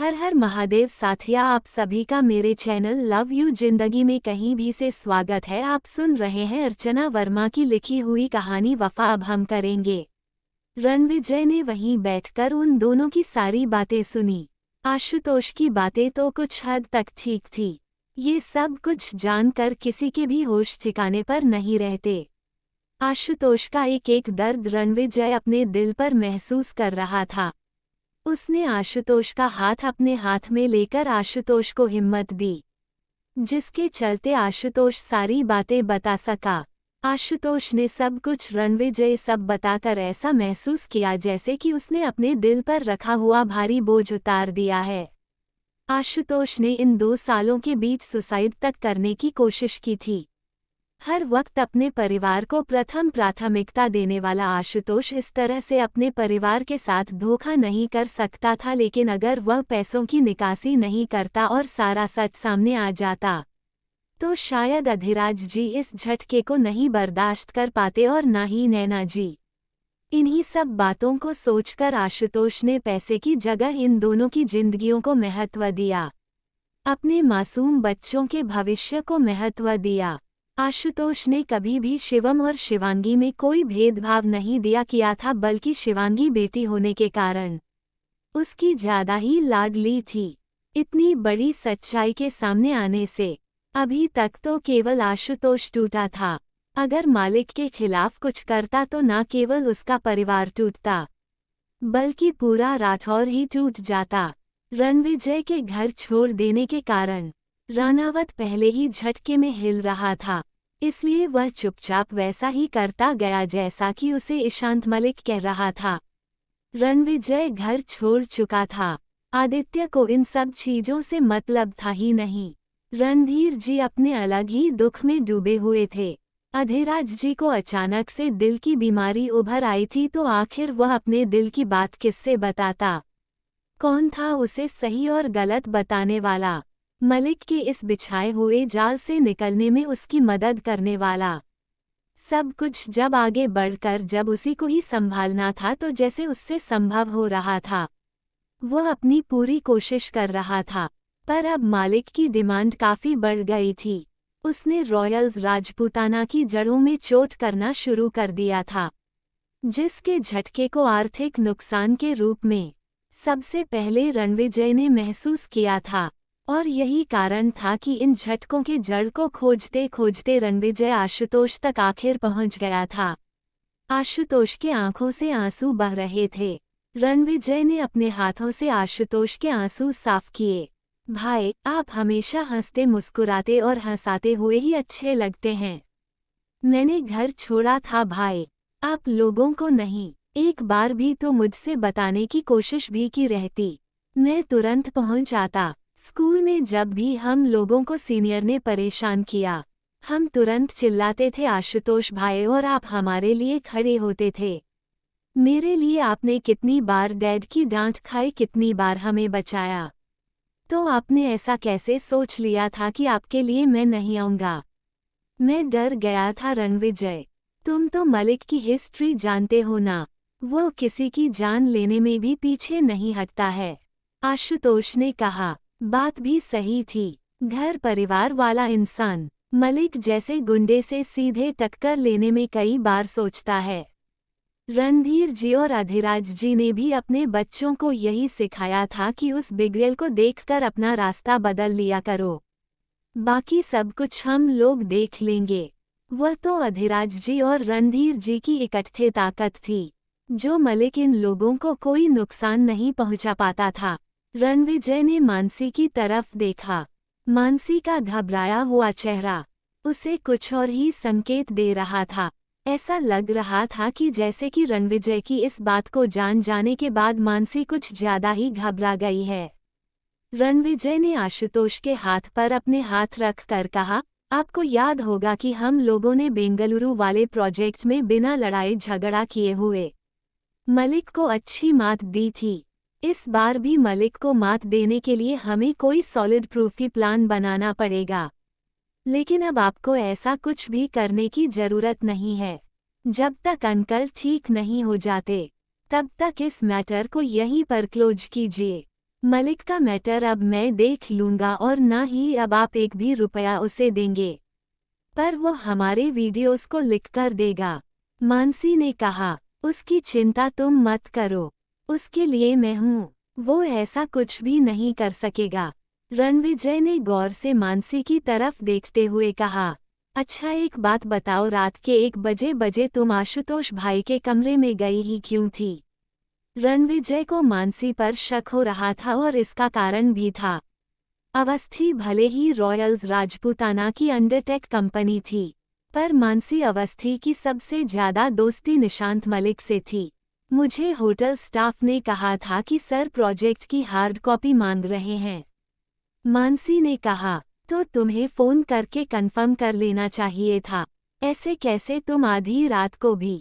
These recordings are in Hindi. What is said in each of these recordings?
हर हर महादेव साथिया, आप सभी का मेरे चैनल लव यू जिंदगी में कहीं भी से स्वागत है। आप सुन रहे हैं अर्चना वर्मा की लिखी हुई कहानी वफा। अब हम करेंगे। रणविजय ने वहीं बैठकर उन दोनों की सारी बातें सुनी। आशुतोष की बातें तो कुछ हद तक ठीक थी। ये सब कुछ जानकर किसी के भी होश ठिकाने पर नहीं रहते। आशुतोष का एक एक दर्द रणविजय अपने दिल पर महसूस कर रहा था। उसने आशुतोष का हाथ अपने हाथ में लेकर आशुतोष को हिम्मत दी, जिसके चलते आशुतोष सारी बातें बता सका। आशुतोष ने सब कुछ रणविजय सब बताकर ऐसा महसूस किया जैसे कि उसने अपने दिल पर रखा हुआ भारी बोझ उतार दिया है। आशुतोष ने इन 2 सालों के बीच सुसाइड तक करने की कोशिश की थी। हर वक्त अपने परिवार को प्रथम प्राथमिकता देने वाला आशुतोष इस तरह से अपने परिवार के साथ धोखा नहीं कर सकता था। लेकिन अगर वह पैसों की निकासी नहीं करता और सारा सच सामने आ जाता तो शायद अधिराज जी इस झटके को नहीं बर्दाश्त कर पाते और ना ही नैना जी। इन्हीं सब बातों को सोचकर आशुतोष ने पैसे की जगह इन दोनों की जिंदगियों को महत्व दिया, अपने मासूम बच्चों के भविष्य को महत्व दिया। आशुतोष ने कभी भी शिवम और शिवांगी में कोई भेदभाव नहीं किया था, बल्कि शिवांगी बेटी होने के कारण उसकी ज्यादा ही लाडली थी। इतनी बड़ी सच्चाई के सामने आने से अभी तक तो केवल आशुतोष टूटा था। अगर मालिक के खिलाफ कुछ करता तो न केवल उसका परिवार टूटता, बल्कि पूरा राठौर ही टूट जाता। रणविजय के घर छोड़ देने के कारण रानावत पहले ही झटके में हिल रहा था, इसलिए वह चुपचाप वैसा ही करता गया जैसा कि उसे ईशांत मलिक कह रहा था। रणविजय घर छोड़ चुका था। आदित्य को इन सब चीजों से मतलब था ही नहीं। रणधीर जी अपने अलग ही दुख में डूबे हुए थे। अधिराज जी को अचानक से दिल की बीमारी उभर आई थी, तो आखिर वह अपने दिल की बात किससे बताता? कौन था उसे सही और गलत बताने वाला? मलिक के इस बिछाए हुए जाल से निकलने में उसकी मदद करने वाला? सब कुछ जब आगे बढ़कर जब उसी को ही संभालना था तो जैसे उससे संभव हो रहा था। वह अपनी पूरी कोशिश कर रहा था, पर अब मालिक की डिमांड काफी बढ़ गई थी। उसने रॉयल्स राजपूताना की जड़ों में चोट करना शुरू कर दिया था, जिसके झटके को आर्थिक नुकसान के रूप में सबसे पहले रणविजय ने महसूस किया था। और यही कारण था कि इन झटकों के जड़ को खोजते खोजते रणविजय आशुतोष तक आखिर पहुंच गया था। आशुतोष के आंखों से आंसू बह रहे थे। रणविजय ने अपने हाथों से आशुतोष के आंसू साफ किए। भाई, आप हमेशा हंसते मुस्कुराते और हंसाते हुए ही अच्छे लगते हैं। मैंने घर छोड़ा था भाई, आप लोगों को नहीं। एक बार भी तो मुझसे बताने की कोशिश भी की रहती, मैं तुरंत पहुंच आता। स्कूल में जब भी हम लोगों को सीनियर ने परेशान किया, हम तुरंत चिल्लाते थे आशुतोष भाई, और आप हमारे लिए खड़े होते थे। मेरे लिए आपने कितनी बार डैड की डांट खाई, कितनी बार हमें बचाया। तो आपने ऐसा कैसे सोच लिया था कि आपके लिए मैं नहीं आऊंगा? मैं डर गया था रणविजय। तुम तो मलिक की हिस्ट्री जानते हो ना, वो किसी की जान लेने में भी पीछे नहीं हटता है। आशुतोष ने कहा। बात भी सही थी। घर परिवार वाला इंसान मलिक जैसे गुंडे से सीधे टक्कर लेने में कई बार सोचता है। रणधीर जी और अधिराज जी ने भी अपने बच्चों को यही सिखाया था कि उस बिगड़ेल को देखकर अपना रास्ता बदल लिया करो, बाकी सब कुछ हम लोग देख लेंगे। वह तो अधिराज जी और रणधीर जी की इकट्ठे ताकत थी, जो मलिक इन लोगों को कोई नुकसान नहीं पहुंचा पाता था। रणविजय ने मानसी की तरफ देखा। मानसी का घबराया हुआ चेहरा उसे कुछ और ही संकेत दे रहा था। ऐसा लग रहा था कि जैसे कि रणविजय की इस बात को जान जाने के बाद मानसी कुछ ज्यादा ही घबरा गई है। रणविजय ने आशुतोष के हाथ पर अपने हाथ रख कर कहा, आपको याद होगा कि हम लोगों ने बेंगलुरु वाले प्रोजेक्ट में बिना लड़ाई झगड़ा किए हुए मलिक को अच्छी मात दी थी। इस बार भी मलिक को मात देने के लिए हमें कोई सॉलिड प्रूफ की प्लान बनाना पड़ेगा। लेकिन अब आपको ऐसा कुछ भी करने की जरूरत नहीं है। जब तक अंकल ठीक नहीं हो जाते, तब तक इस मैटर को यहीं पर क्लोज कीजिए। मलिक का मैटर अब मैं देख लूंगा और ना ही अब आप एक भी रुपया उसे देंगे, पर वो हमारे वीडियोस को लिख कर देगा। मानसी ने कहा, उसकी चिंता तुम मत करो, उसके लिए मैं हूँ, वो ऐसा कुछ भी नहीं कर सकेगा। रणविजय ने गौर से मानसी की तरफ देखते हुए कहा, अच्छा एक बात बताओ, रात के 1 बजे तुम आशुतोष भाई के कमरे में गई ही क्यों थी? रणविजय को मानसी पर शक हो रहा था और इसका कारण भी था। अवस्थी भले ही रॉयल्स राजपूताना की अंडरटेक कंपनी थी, पर मानसी अवस्थी की सबसे ज्यादा दोस्ती निशांत मलिक से थी। मुझे होटल स्टाफ ने कहा था कि सर प्रोजेक्ट की हार्ड कॉपी मांग रहे हैं। मानसी ने कहा, तो तुम्हें फोन करके कंफर्म कर लेना चाहिए था। ऐसे कैसे तुम आधी रात को भी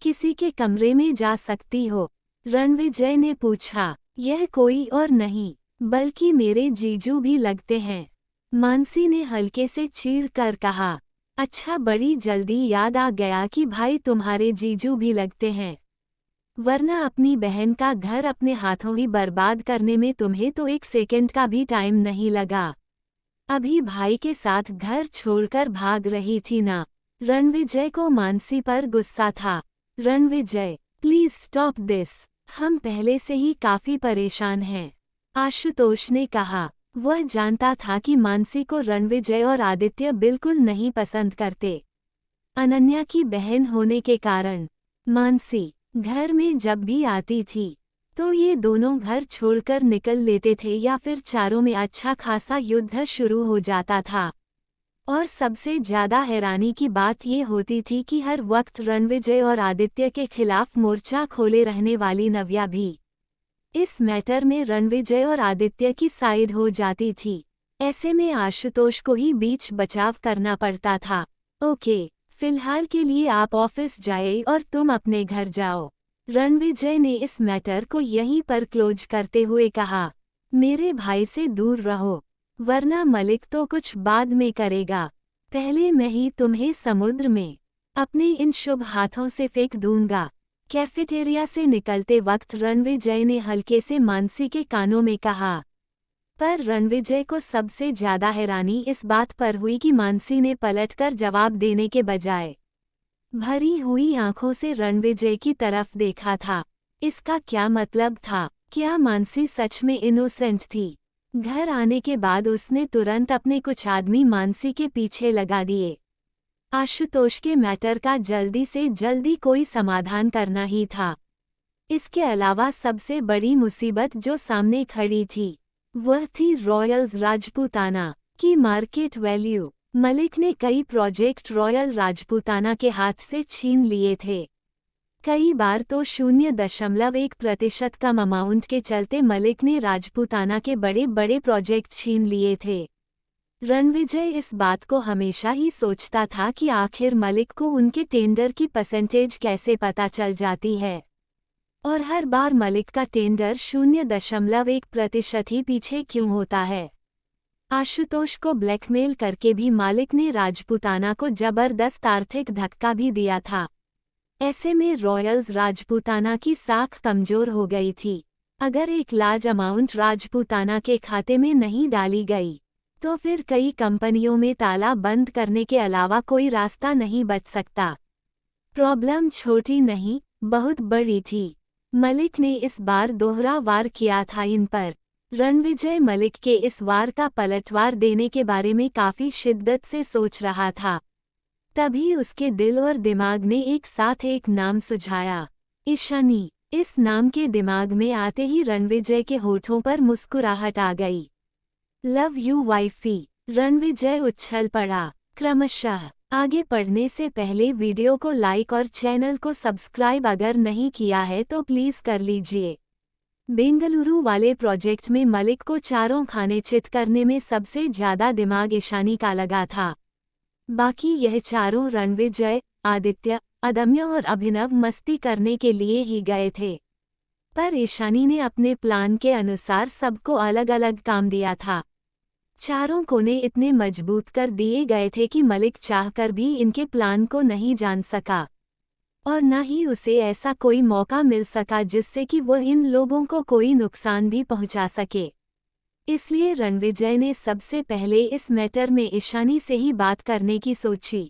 किसी के कमरे में जा सकती हो? रणविजय ने पूछा। यह कोई और नहीं बल्कि मेरे जीजू भी लगते हैं। मानसी ने हल्के से चीर कर कहा, अच्छा बड़ी जल्दी याद आ गया कि भाई तुम्हारे जीजू भी लगते हैं, वरना अपनी बहन का घर अपने हाथों ही बर्बाद करने में तुम्हें तो 1 सेकंड का भी टाइम नहीं लगा। अभी भाई के साथ घर छोड़कर भाग रही थी ना? रणविजय को मानसी पर गुस्सा था। रणविजय, प्लीज स्टॉप दिस, हम पहले से ही काफी परेशान हैं, आशुतोष ने कहा। वह जानता था कि मानसी को रणविजय और आदित्य बिल्कुल नहीं पसंद करते। अनन्या की बहन होने के कारण मानसी घर में जब भी आती थी तो ये दोनों घर छोड़कर निकल लेते थे या फिर चारों में अच्छा खासा युद्ध शुरू हो जाता था। और सबसे ज्यादा हैरानी की बात ये होती थी कि हर वक्त रणविजय और आदित्य के खिलाफ मोर्चा खोले रहने वाली नव्या भी इस मैटर में रणविजय और आदित्य की साइड हो जाती थी। ऐसे में आशुतोष को ही बीच बचाव करना पड़ता था। ओके, फिलहाल के लिए आप ऑफिस जाए और तुम अपने घर जाओ। रणविजय ने इस मैटर को यहीं पर क्लोज करते हुए कहा, मेरे भाई से दूर रहो, वरना मलिक तो कुछ बाद में करेगा, पहले मैं ही तुम्हें समुद्र में अपने इन शुभ हाथों से फेंक दूंगा। कैफेटेरिया से निकलते वक्त रणविजय ने हल्के से मानसी के कानों में कहा, पर रणविजय को सबसे ज्यादा हैरानी इस बात पर हुई कि मानसी ने पलटकर जवाब देने के बजाय भरी हुई आंखों से रणविजय की तरफ देखा था। इसका क्या मतलब था? क्या मानसी सच में इनोसेंट थी? घर आने के बाद उसने तुरंत अपने कुछ आदमी मानसी के पीछे लगा दिए। आशुतोष के मैटर का जल्दी से जल्दी कोई समाधान करना ही था। इसके अलावा सबसे बड़ी मुसीबत जो सामने खड़ी थी वह थी रॉयल्स राजपूताना की मार्केट वैल्यू। मलिक ने कई प्रोजेक्ट रॉयल राजपूताना के हाथ से छीन लिए थे। कई बार तो 0.1% कम अमाउंट के चलते मलिक ने राजपूताना के बड़े बड़े प्रोजेक्ट छीन लिए थे। रणविजय इस बात को हमेशा ही सोचता था कि आखिर मलिक को उनके टेंडर की परसेंटेज कैसे पता चल जाती है, और हर बार मलिक का टेंडर 0.1% ही पीछे क्यों होता है। आशुतोष को ब्लैकमेल करके भी मालिक ने राजपूताना को जबरदस्त आर्थिक धक्का भी दिया था। ऐसे में रॉयल्स राजपूताना की साख कमजोर हो गई थी। अगर एक लार्ज अमाउंट राजपूताना के खाते में नहीं डाली गई तो फिर कई कंपनियों में ताला बंद करने के अलावा कोई रास्ता नहीं बच सकता। प्रॉब्लम छोटी नहीं, बहुत बड़ी थी। मलिक ने इस बार दोहरा वार किया था इन पर। रणविजय मलिक के इस वार का पलटवार देने के बारे में काफी शिद्दत से सोच रहा था। तभी उसके दिल और दिमाग ने एक साथ एक नाम सुझाया, ईशानी। इस नाम के दिमाग में आते ही रणविजय के होठों पर मुस्कुराहट आ गई। Love you wifey. रणविजय उछल पड़ा। क्रमशः आगे पढ़ने से पहले वीडियो को लाइक और चैनल को सब्सक्राइब अगर नहीं किया है तो प्लीज कर लीजिए। बेंगलुरु वाले प्रोजेक्ट में मलिक को चारों खाने चित करने में सबसे ज्यादा दिमाग ईशानी का लगा था। बाकी यह चारों रणविजय, आदित्य, अदम्य और अभिनव मस्ती करने के लिए ही गए थे, पर ईशानी ने अपने प्लान के अनुसार सबको अलग अलग काम दिया था। चारों कोने इतने मजबूत कर दिए गए थे कि मलिक चाहकर भी इनके प्लान को नहीं जान सका। और न ही उसे ऐसा कोई मौका मिल सका जिससे कि वो इन लोगों को कोई नुकसान भी पहुंचा सके। इसलिए रणविजय ने सबसे पहले इस मैटर में ईशानी से ही बात करने की सोची।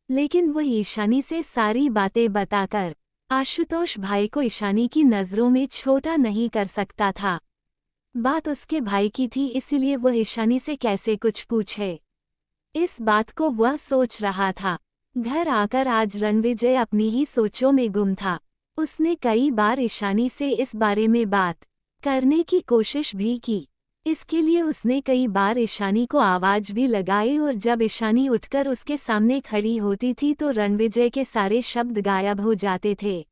लेकिन वो ईशानी से सारी बातें बताकर आशुतोष भाई को ईशानी की नज़रों में छोटा नहीं कर सकता था। बात उसके भाई की थी, इसीलिए वह ईशानी से कैसे कुछ पूछे, इस बात को वह सोच रहा था। घर आकर आज रणविजय अपनी ही सोचों में गुम था। उसने कई बार ईशानी से इस बारे में बात करने की कोशिश भी की। इसके लिए उसने कई बार ईशानी को आवाज भी लगाई और जब ईशानी उठकर उसके सामने खड़ी होती थी तो रणविजय के सारे शब्द गायब हो जाते थे।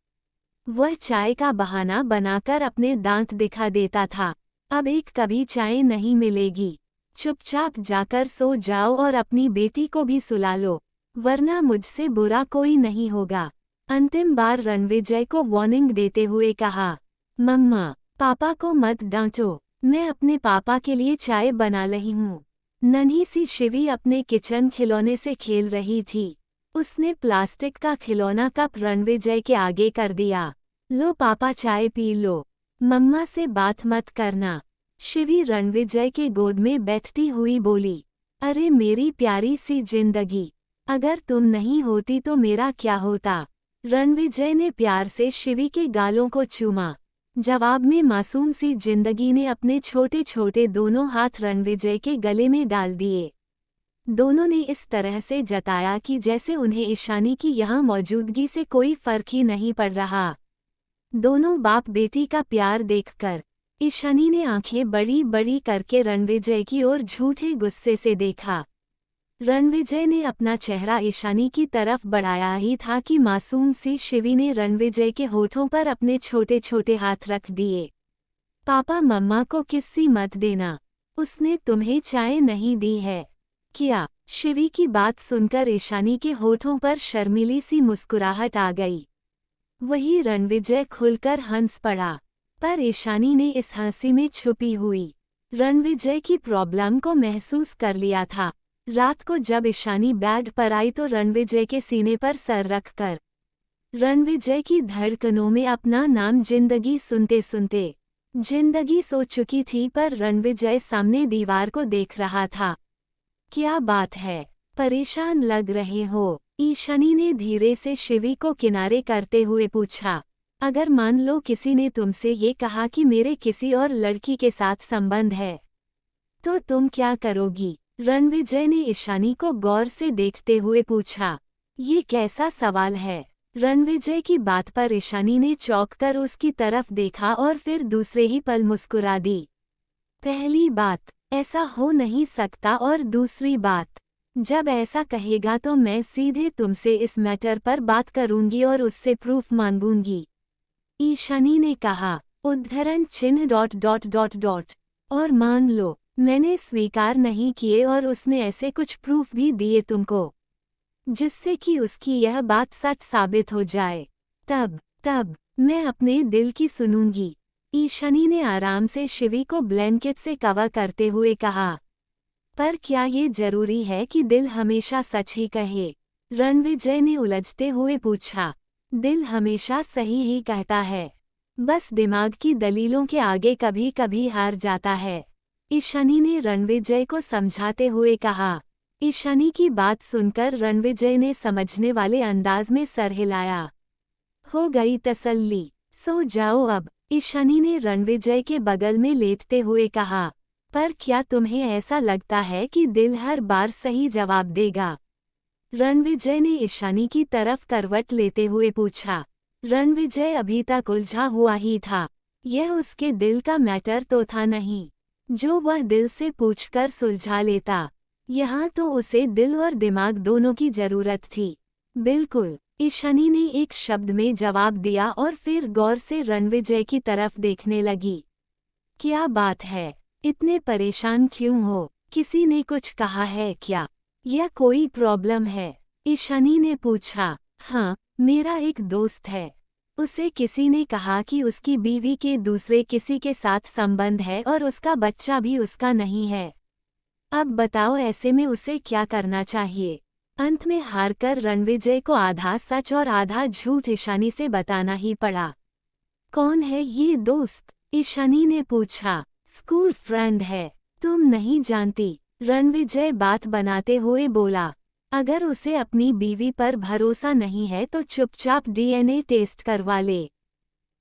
वह चाय का बहाना बनाकर अपने दांत दिखा देता था। अब एक कभी चाय नहीं मिलेगी, चुपचाप जाकर सो जाओ और अपनी बेटी को भी सुला लो, वरना मुझसे बुरा कोई नहीं होगा। अंतिम बार रणविजय को वार्निंग देते हुए कहा, मम्मा, पापा को मत डांटो, मैं अपने पापा के लिए चाय बना रही हूँ। नन्ही सी शिवी अपने किचन खिलौने से खेल रही थी। उसने प्लास्टिक का खिलौना कप रणविजय के आगे कर दिया। लो पापा, चाय पी लो, मम्मा से बात मत करना। शिवी रणविजय के गोद में बैठती हुई बोली, अरे मेरी प्यारी सी जिंदगी, अगर तुम नहीं होती तो मेरा क्या होता। रणविजय ने प्यार से शिवी के गालों को चूमा। जवाब में मासूम सी जिंदगी ने अपने छोटे छोटे दोनों हाथ रणविजय के गले में डाल दिए। दोनों ने इस तरह से जताया कि जैसे उन्हें ईशानी की यहाँ मौजूदगी से कोई फर्क ही नहीं पड़ रहा। दोनों बाप बेटी का प्यार देखकर ईशानी ने आंखें बड़ी बड़ी करके रणविजय की ओर झूठे गुस्से से देखा। रणविजय ने अपना चेहरा ईशानी की तरफ बढ़ाया ही था कि मासूम सी शिवी ने रणविजय के होठों पर अपने छोटे छोटे हाथ रख दिए। पापा, मम्मा को किस्सी मत देना, उसने तुम्हें चाय नहीं दी है क्या? शिवी की बात सुनकर ईशानी के होठों पर शर्मीली सी मुस्कुराहट आ गई। वही रणविजय खुलकर हंस पड़ा, पर ईशानी ने इस हंसी में छुपी हुई रणविजय की प्रॉब्लम को महसूस कर लिया था। रात को जब ईशानी बेड पर आई तो रणविजय के सीने पर सर रखकर रणविजय की धड़कनों में अपना नाम जिंदगी सुनते सुनते जिंदगी सो चुकी थी, पर रणविजय सामने दीवार को देख रहा था। क्या बात है, परेशान लग रहे हो? ईशानी ने धीरे से शिवी को किनारे करते हुए पूछा। अगर मान लो किसी ने तुमसे ये कहा कि मेरे किसी और लड़की के साथ संबंध है, तो तुम क्या करोगी? रणविजय ने ईशानी को गौर से देखते हुए पूछा। ये कैसा सवाल है? रणविजय की बात पर ईशानी ने चौंककर उसकी तरफ देखा और फिर दूसरे ही पल मुस्कुरा दी। पहली बात, ऐसा हो नहीं सकता, और दूसरी बात, जब ऐसा कहेगा तो मैं सीधे तुमसे इस मैटर पर बात करूंगी और उससे प्रूफ मांगूंगी, ईशानी ने कहा। उद्धरण चिन्ह ... और मान लो मैंने स्वीकार नहीं किए और उसने ऐसे कुछ प्रूफ भी दिए तुमको जिससे कि उसकी यह बात सच साबित हो जाए, तब मैं अपने दिल की सुनूंगी, ईशानी ने आराम से शिवी को ब्लैंकेट से कवर करते हुए कहा। पर क्या ये जरूरी है कि दिल हमेशा सच ही कहे? रणविजय ने उलझते हुए पूछा। दिल हमेशा सही ही कहता है, बस दिमाग की दलीलों के आगे कभी कभी हार जाता है, ईशानी ने रणविजय को समझाते हुए कहा। ईशानी की बात सुनकर रणविजय ने समझने वाले अंदाज में सर हिलाया। हो गई तसल्ली, सो जाओ अब, ईशानी ने रणविजय के बगल में लेटते हुए कहा। पर क्या तुम्हें ऐसा लगता है कि दिल हर बार सही जवाब देगा? रणविजय ने ईशानी की तरफ करवट लेते हुए पूछा। रणविजय अभी तक उलझा हुआ ही था। यह उसके दिल का मैटर तो था नहीं जो वह दिल से पूछकर सुलझा लेता। यहाँ तो उसे दिल और दिमाग दोनों की जरूरत थी। बिल्कुल, ईशानी ने एक शब्द में जवाब दिया और फिर गौर से रणविजय की तरफ देखने लगी। क्या बात है, इतने परेशान क्यों हो? किसी ने कुछ कहा है क्या, या कोई प्रॉब्लम है? ईशानी ने पूछा। हाँ, मेरा एक दोस्त है, उसे किसी ने कहा कि उसकी बीवी के दूसरे किसी के साथ संबंध है और उसका बच्चा भी उसका नहीं है। अब बताओ ऐसे में उसे क्या करना चाहिए? अंत में हारकर रणविजय को आधा सच और आधा झूठ ईशानी से बताना ही पड़ा। कौन है ये दोस्त? ईशानी ने पूछा। स्कूल फ्रेंड है, तुम नहीं जानती, रणविजय बात बनाते हुए बोला। अगर उसे अपनी बीवी पर भरोसा नहीं है तो चुपचाप डीएनए टेस्ट करवा ले।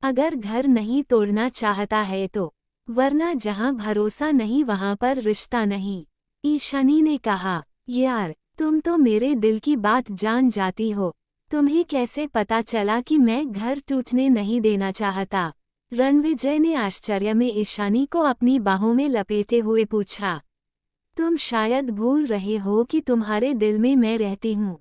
अगर घर नहीं तोड़ना चाहता है तो, वरना जहां भरोसा नहीं वहां पर रिश्ता नहीं। ईशानी ने कहा। यार, तुम तो मेरे दिल की बात जान जाती हो। तुम्हें कैसे पता चला कि मैं घर टूटने नहीं देना चाहता? रणविजय ने आश्चर्य में ईशानी को अपनी बाहों में लपेटे हुए पूछा। तुम शायद भूल रहे हो कि तुम्हारे दिल में मैं रहती हूँ।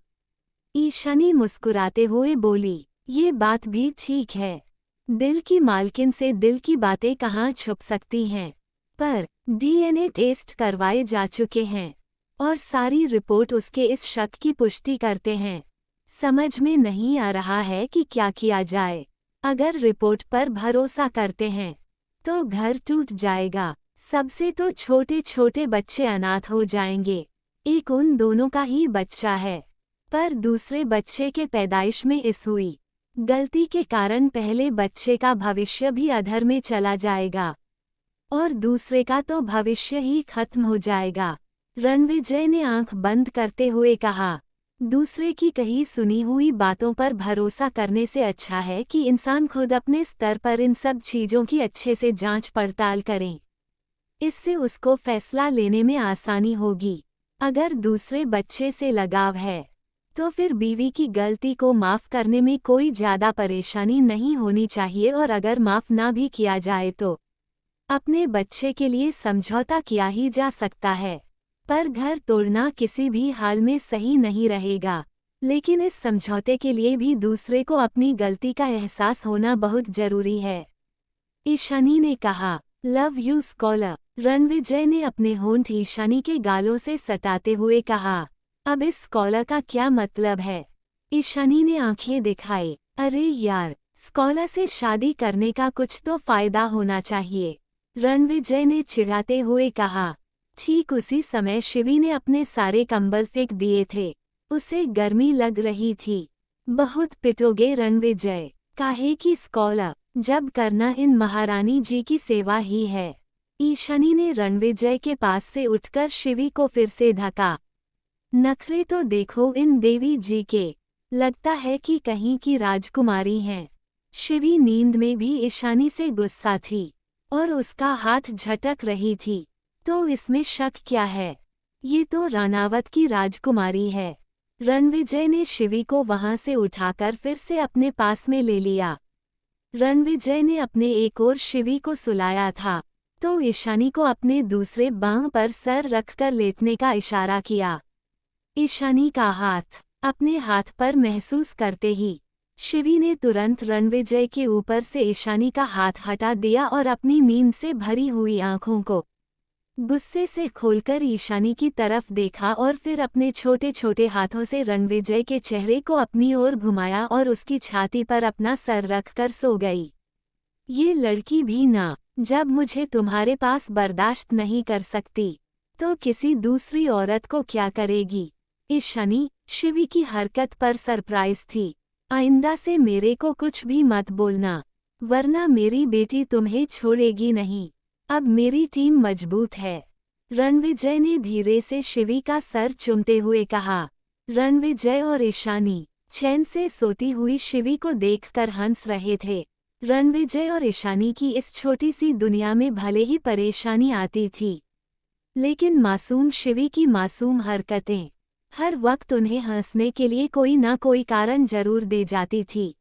ईशानी मुस्कुराते हुए बोली। ये बात भी ठीक है। दिल की मालकिन से दिल की बातें कहाँ छुप सकती हैं? पर डीएनए टेस्ट करवाए जा चुके हैं और सारी रिपोर्ट उसके इस शक की पुष्टि करते हैं। समझ में नहीं आ रहा है कि क्या किया जाए। अगर रिपोर्ट पर भरोसा करते हैं तो घर टूट जाएगा। सबसे तो छोटे छोटे बच्चे अनाथ हो जाएंगे। एक उन दोनों का ही बच्चा है, पर दूसरे बच्चे के पैदाइश में इस हुई गलती के कारण पहले बच्चे का भविष्य भी अधर में चला जाएगा और दूसरे का तो भविष्य ही खत्म हो जाएगा। रणविजय ने आंख बंद करते हुए कहा। दूसरे की कही सुनी हुई बातों पर भरोसा करने से अच्छा है कि इंसान खुद अपने स्तर पर इन सब चीजों की अच्छे से जांच पड़ताल करें। इससे उसको फैसला लेने में आसानी होगी। अगर दूसरे बच्चे से लगाव है तो फिर बीवी की गलती को माफ करने में कोई ज्यादा परेशानी नहीं होनी चाहिए, और अगर माफ ना भी किया जाए तो अपने बच्चे के लिए समझौता किया ही जा सकता है। पर घर तोड़ना किसी भी हाल में सही नहीं रहेगा। लेकिन इस समझौते के लिए भी दूसरे को अपनी गलती का एहसास होना बहुत जरूरी है। ईशानी ने कहा। Love you scholar. रणविजय ने अपने होंठ ईशानी के गालों से सटाते हुए कहा। अब इस स्कॉलर का क्या मतलब है? ईशानी ने आंखें दिखाई। अरे यार, स्कॉलर से शादी करने का कुछ तो फायदा होना चाहिए, रणविजय ने चिढ़ाते हुए कहा। ठीक उसी समय शिवी ने अपने सारे कंबल फेंक दिए थे। उसे गर्मी लग रही थी। बहुत पिटोगे रणविजय, काहे की स्कॉलर, जब करना इन महारानी जी की सेवा ही है। ईशानी ने रणविजय के पास से उठकर शिवी को फिर से ढका। नखरे तो देखो इन देवी जी के, लगता है कि कहीं की राजकुमारी हैं। शिवी नींद में भी ईशानी से गुस्सा थी और उसका हाथ झटक रही थी। तो इसमें शक क्या है? ये तो रानावत की राजकुमारी है। रणविजय ने शिवी को वहां से उठाकर फिर से अपने पास में ले लिया। रणविजय ने अपने एक ओर शिवी को सुलाया था तो ईशानी को अपने दूसरे बांह पर सर रखकर लेटने का इशारा किया। ईशानी का हाथ अपने हाथ पर महसूस करते ही शिवी ने तुरंत रणविजय के ऊपर से ईशानी का हाथ हटा दिया और अपनी नींद से भरी हुई आंखों को गुस्से से खोलकर ईशानी की तरफ देखा और फिर अपने छोटे छोटे हाथों से रणविजय के चेहरे को अपनी ओर घुमाया और उसकी छाती पर अपना सर रखकर सो गई। ये लड़की भी ना, जब मुझे तुम्हारे पास बर्दाश्त नहीं कर सकती तो किसी दूसरी औरत को क्या करेगी? ईशानी शिवी की हरकत पर सरप्राइज थी। आइंदा से मेरे को कुछ भी मत बोलना, वरना मेरी बेटी तुम्हें छोड़ेगी नहीं। अब मेरी टीम मजबूत है, रणविजय ने धीरे से शिवी का सर चूमते हुए कहा। रणविजय और ईशानी चैन से सोती हुई शिवी को देखकर हंस रहे थे। रणविजय और ईशानी की इस छोटी सी दुनिया में भले ही परेशानी आती थी, लेकिन मासूम शिवी की मासूम हरकतें हर वक्त उन्हें हंसने के लिए कोई ना कोई कारण जरूर दे जाती थी।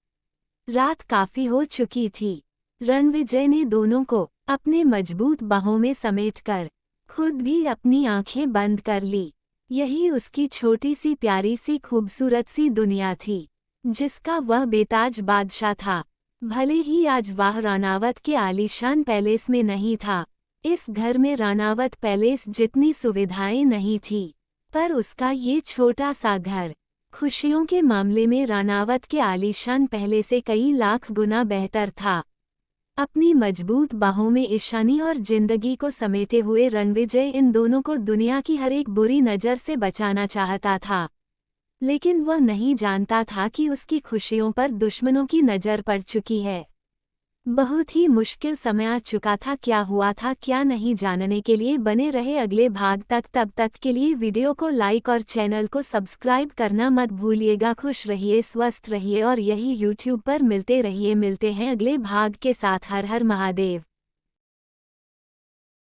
रात काफी हो चुकी थी। रणविजय ने दोनों को अपने मजबूत बाहों में समेटकर खुद भी अपनी आंखें बंद कर ली। यही उसकी छोटी सी प्यारी सी खूबसूरत सी दुनिया थी, जिसका वह बेताज बादशाह था। भले ही आज वह रानावत के आलीशान पैलेस में नहीं था, इस घर में रानावत पैलेस जितनी सुविधाएं नहीं थी, पर उसका ये छोटा सा घर खुशियों के मामले में रानावत के आलीशान पहले से कई लाख गुना बेहतर था। अपनी मजबूत बाहों में ईशानी और जिंदगी को समेटे हुए रणविजय इन दोनों को दुनिया की हर एक बुरी नज़र से बचाना चाहता था। लेकिन वह नहीं जानता था कि उसकी खुशियों पर दुश्मनों की नज़र पड़ चुकी है। बहुत ही मुश्किल समय आ चुका था। क्या हुआ था क्या नहीं जानने के लिए बने रहे अगले भाग तक। तब तक के लिए वीडियो को लाइक और चैनल को सब्सक्राइब करना मत भूलिएगा। खुश रहिए, स्वस्थ रहिए और यही यूट्यूब पर मिलते रहिए। मिलते हैं अगले भाग के साथ। हर हर महादेव।